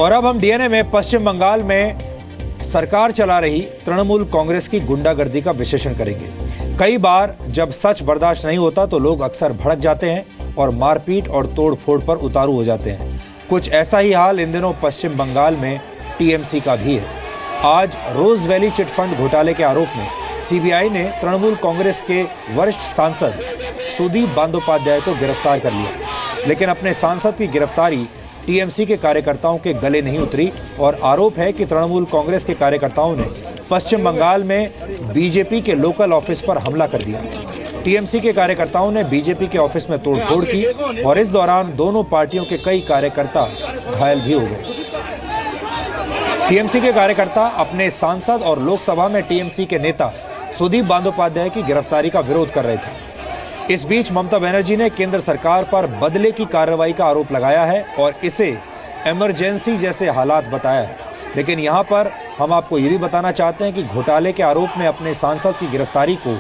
और अब हम डीएनए में पश्चिम बंगाल में सरकार चला रही तृणमूल कांग्रेस की गुंडागर्दी का विश्लेषण करेंगे। कई बार जब सच बर्दाश्त नहीं होता तो लोग अक्सर भड़क जाते हैं और मारपीट और तोड़फोड़ पर उतारू हो जाते हैं। कुछ ऐसा ही हाल इन दिनों पश्चिम बंगाल में टीएमसी का भी है। आज रोज वैली चिटफंड घोटाले के आरोप में सीबीआई ने तृणमूल कांग्रेस के वरिष्ठ सांसद सुदीप बंदोपाध्याय को गिरफ्तार कर लिया, लेकिन अपने सांसद की गिरफ्तारी टीएमसी के कार्यकर्ताओं के गले नहीं उतरी और आरोप है कि तृणमूल कांग्रेस के कार्यकर्ताओं ने पश्चिम बंगाल में बीजेपी के लोकल ऑफिस पर हमला कर दिया। टीएमसी के कार्यकर्ताओं ने बीजेपी के ऑफिस में तोड़फोड़ की और इस दौरान दोनों पार्टियों के कई कार्यकर्ता घायल भी हो गए। टीएमसी के कार्यकर्ता अपने सांसद और लोकसभा में टीएमसी के नेता सुदीप बंदोपाध्याय की गिरफ्तारी का विरोध कर रहे थे। इस बीच ममता बनर्जी ने केंद्र सरकार पर बदले की कार्रवाई का आरोप लगाया है और इसे इमरजेंसी जैसे हालात बताया है। लेकिन यहां पर हम आपको ये भी बताना चाहते हैं कि घोटाले के आरोप में अपने सांसद की गिरफ्तारी को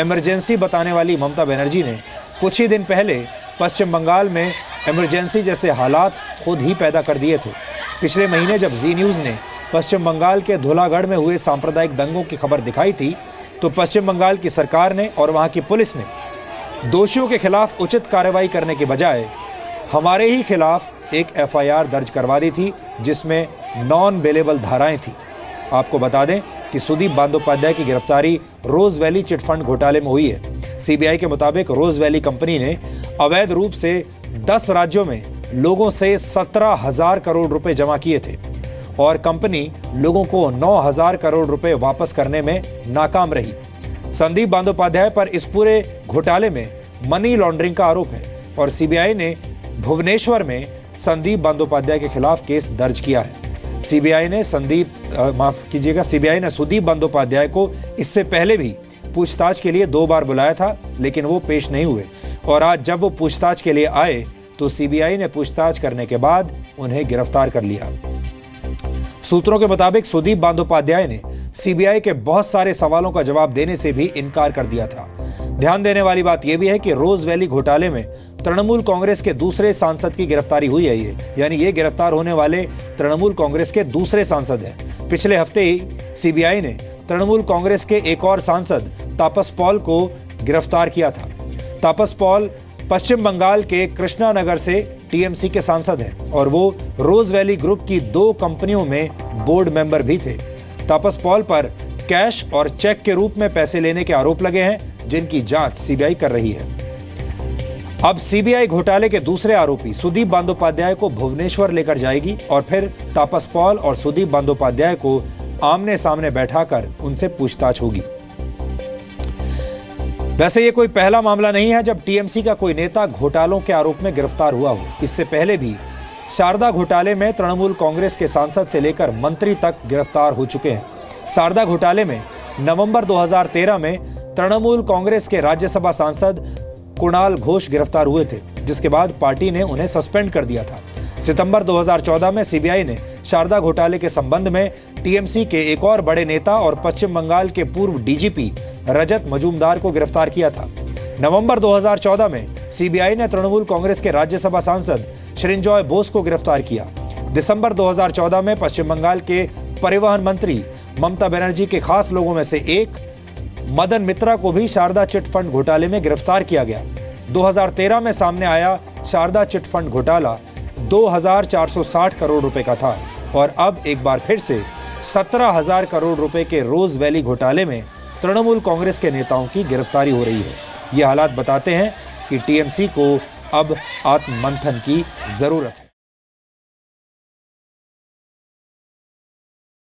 इमरजेंसी बताने वाली ममता बनर्जी ने कुछ ही दिन पहले पश्चिम बंगाल में इमरजेंसी जैसे हालात खुद ही पैदा कर दिए थे। पिछले महीने जब जी न्यूज़ ने पश्चिम बंगाल के धुलागढ़ में हुए सांप्रदायिक दंगों की खबर दिखाई थी तो पश्चिम बंगाल की सरकार ने और वहां की पुलिस ने दोषियों के खिलाफ उचित कार्रवाई करने के बजाय हमारे ही खिलाफ एक एफआईआर दर्ज करवा दी थी, जिसमें नॉन बेलेबल धाराएं थी। आपको बता दें कि सुदीप बंदोपाध्याय की गिरफ्तारी रोज वैली चिटफंड घोटाले में हुई है। सीबीआई के मुताबिक रोज वैली कंपनी ने अवैध रूप से 10 राज्यों में लोगों से 17,000 करोड़ रुपए जमा किए थे और कंपनी लोगों को 9,000 करोड़ रुपए वापस करने में नाकाम रही। संदीप बंदोपाध्याय पर इस पूरे घोटाले में मनी लॉन्ड्रिंग का आरोप है और सीबीआई ने भुवनेश्वर में संदीप बंदोपाध्याय के खिलाफ केस दर्ज किया है। सीबीआई ने सुदीप बंदोपाध्याय को इससे पहले भी पूछताछ के लिए 2 बार बुलाया था, लेकिन वो पेश नहीं हुए और आज जब वो पूछताछ के लिए आए तो सीबीआई ने पूछताछ करने के बाद उन्हें गिरफ्तार कर लिया। सूत्रों के मुताबिक सुदीप बंदोपाध्याय ने सीबीआई के बहुत सारे सवालों का जवाब देने से भी इनकार कर दिया था। ध्यान देने वाली बात यह भी है कि रोज वैली घोटाले में तृणमूल कांग्रेस के दूसरे सांसद की गिरफ्तारी हुई है। यानी ये गिरफ्तार होने वाले तृणमूल कांग्रेस के दूसरे सांसद हैं। पिछले हफ्ते ही सीबीआई ने तृणमूल कांग्रेस के एक और सांसद तापस पॉल को गिरफ्तार किया था। तापस पॉल पश्चिम बंगाल के कृष्णानगर से टीएमसी के सांसद हैं और वो रोज वैली ग्रुप की 2 कंपनियों में बोर्ड मेंबर भी थे। तापस पॉल पर कैश और चेक के रूप में पैसे लेने के आरोप लगे हैं, जिनकी जांच सीबीआई कर रही है। अब सीबीआई घोटाले के दूसरे आरोपी सुदीप बंदोपाध्याय को भुवनेश्वर लेकर जाएगी और फिर तापस पॉल और सुदीप बंदोपाध्याय को आमने सामने बैठाकर उनसे पूछताछ होगी। वैसे ये कोई पहला मामला नहीं है जब टीएमसी का कोई नेता घोटालों के आरोप में गिरफ्तार हुआ हो। इससे पहले भी शारदा घोटाले में तृणमूल कांग्रेस के सांसद से लेकर मंत्री तक गिरफ्तार हो चुके हैं। शारदा घोटाले में नवंबर 2013 में तृणमूल कांग्रेस के राज्यसभा सांसद कुणाल घोष गिरफ्तार हुए थे, जिसके बाद पार्टी ने उन्हें सस्पेंड कर दिया था। सितंबर 2014 में सीबीआई ने शारदा घोटाले के संबंध में टीएमसी के एक और बड़े नेता और पश्चिम बंगाल के पूर्व डीजीपी रजत मजूमदार को गिरफ्तार किया था। नवंबर 2014 में सीबीआई ने तृणमूल कांग्रेस के राज्यसभा सांसद श्रींजॉय बोस को गिरफ्तार किया। दिसंबर 2014 में पश्चिम बंगाल के परिवहन मंत्री ममता बनर्जी के खास लोगों में से एक मदन मित्रा को भी शारदा चिटफंड घोटाले में गिरफ्तार किया गया। 2013 में सामने आया शारदा चिटफंड घोटाला 2,460 करोड़ रुपए का था और अब एक बार फिर से 17,000 करोड़ रुपए के रोज वैली घोटाले में तृणमूल कांग्रेस के नेताओं की गिरफ्तारी हो रही है। ये हालात बताते हैं कि टीएमसी को अब आत्ममंथन की जरूरत है।